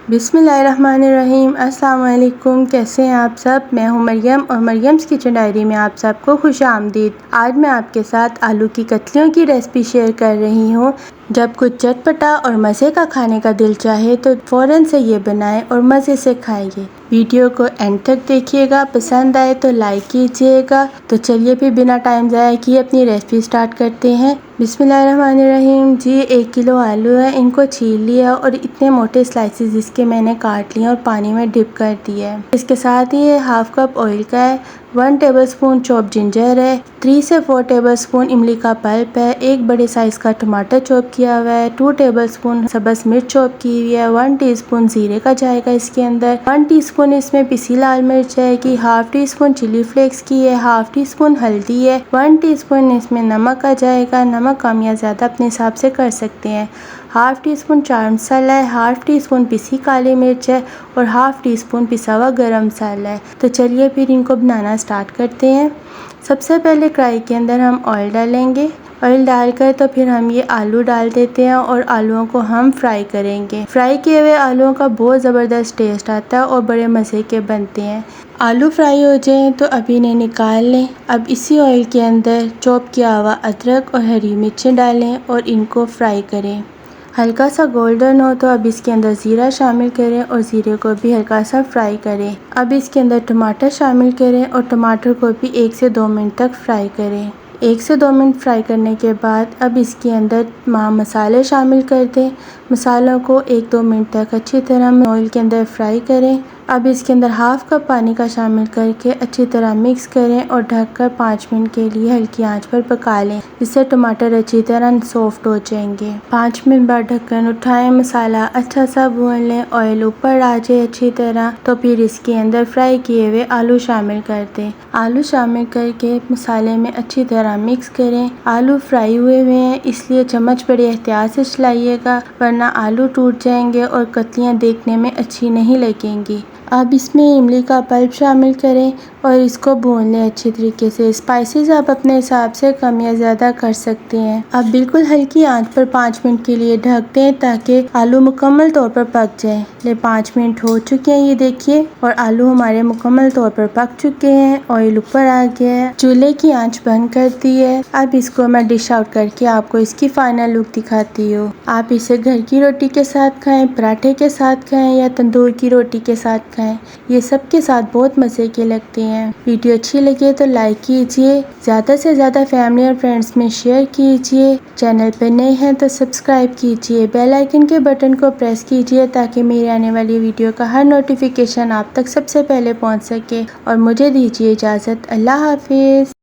बिस्मिल्लाहिर्रहमानिर्रहीम। अस्सलाम वालेकुम। कैसे हैं आप सब? मैं हूं मरियम और मरियम्स किचन डायरी में आप सबको खुश आमदीद। आज मैं आपके साथ आलू की कतलियों की रेसिपी शेयर कर रही हूं। जब कुछ चटपटा और मज़े का खाने का दिल चाहे तो फ़ौरन से ये बनाएं और मज़े से खाइए। वीडियो को एंड तक देखिएगा, पसंद आए तो लाइक कीजिएगा। तो चलिए फिर बिना टाइम ज़ाया किए अपनी रेसिपी स्टार्ट करते हैं। बिस्मिल्लाहिर्रहमानिर्रहीम। जी 1 किलो आलू है, इनको छील लिया और इतने मोटे स्लाइसेस इसके मैंने काट लिए और पानी में डिप कर दिया है। इसके साथ ही ये हाफ कप ऑयल का है, 1 टेबलस्पून चॉप जिंजर है, 3 से 4 टेबलस्पून इमली का पल्प है, 1 बड़े साइज़ का टमाटर चॉप किया हुआ है, 2 टेबलस्पून सब्ज़ मिर्च चॉप की हुई है, 1 टीस्पून ज़ीरे का जाएगा इसके अंदर, 1 टीस्पून इसमें पिसी लाल मिर्च है कि, half teaspoon chilli flakes की है, हाफ टी स्पून हल्दी है, 1 टीस्पून इसमें नमक आ जाएगा। नमक कम या ज़्यादा अपने हिसाब से कर सकते हैं। Half tea spoon chaat masala है, हाफ टी स्पून पिसी काली मिर्च है और हाफ टी स्पून पिसा हुआ गरम मसाला है। तो चलिए फिर इनको बनाना स्टार्ट करते हैं। सबसे पहले कढ़ाई के अंदर हम ऑयल डालेंगे। ऑयल डालकर तो फिर हम ये आलू डाल देते हैं और आलूओं को हम फ्राई करेंगे। फ्राई किए हुए आलूओं का बहुत ज़बरदस्त टेस्ट आता है और बड़े मज़े के बनते हैं। आलू फ्राई हो जाएं तो अब इन्हें निकाल लें। अब इसी ऑयल के अंदर चॉप किया हुआ अदरक और हरी मिर्चें डालें और इनको फ्राई करें। हल्का सा गोल्डन हो तो अब इसके अंदर ज़ीरा शामिल करें और ज़ीरे को भी हल्का सा फ्राई करें। अब इसके अंदर टमाटर शामिल करें और टमाटर को भी 1 से 2 मिनट तक फ्राई करें। 1 से 2 मिनट फ्राई करने के बाद अब इसके अंदर तमाम मसाले शामिल कर दें। मसालों को 1-2 मिनट तक अच्छी तरह ऑयल के अंदर फ्राई करें। अब इसके अंदर हाफ कप पानी का शामिल करके अच्छी तरह मिक्स करें और ढककर 5 मिनट के लिए हल्की आंच पर पका लें, जिससे टमाटर अच्छी तरह सॉफ्ट हो जाएंगे। 5 मिनट बाद ढक्कन उठाएं, मसाला अच्छा सा भून लें, ऑयल ऊपर आ जाए अच्छी तरह तो फिर इसके अंदर फ्राई किए हुए आलू शामिल कर दें। आलू शामिल करके मसाले में अच्छी तरह मिक्स करें। आलू फ्राई हुए हैं इसलिए चम्मच बड़े एहतियात से चलाइएगा, वरना आलू टूट जाएंगे और कतलियाँ देखने में अच्छी नहीं लगेंगी। अब इसमें इमली का पल्प शामिल करें और इसको भून लें अच्छी तरीके से। स्पाइसेस आप अपने हिसाब से कम या ज़्यादा कर सकते हैं। अब बिल्कुल हल्की आंच पर 5 मिनट के लिए ढक दें ताकि आलू मुकम्मल तौर पर पक जाए। ले 5 मिनट हो चुके हैं, ये देखिए, और आलू हमारे मुकम्मल तौर पर पक चुके हैं। ऑयल ऊपर आ गया है, चूल्हे की आंच बंद कर दी है। अब इसको मैं डिश आउट करके आपको इसकी फाइनल लुक दिखाती हूँ। आप इसे घर की रोटी के साथ खाएं, पराठे के साथ खाएं या तंदूर की रोटी के साथ खाएं, ये सब के साथ बहुत मज़े के लगते हैं। वीडियो अच्छी लगे तो लाइक कीजिए, ज़्यादा से ज़्यादा फैमिली और फ्रेंड्स में शेयर कीजिए। चैनल पर नए हैं तो सब्सक्राइब कीजिए, बेल आइकन के बटन को प्रेस कीजिए ताकि मेरी आने वाली वीडियो का हर नोटिफिकेशन आप तक सबसे पहले पहुंच सके। और मुझे दीजिए इजाज़त। अल्लाह हाफिज़।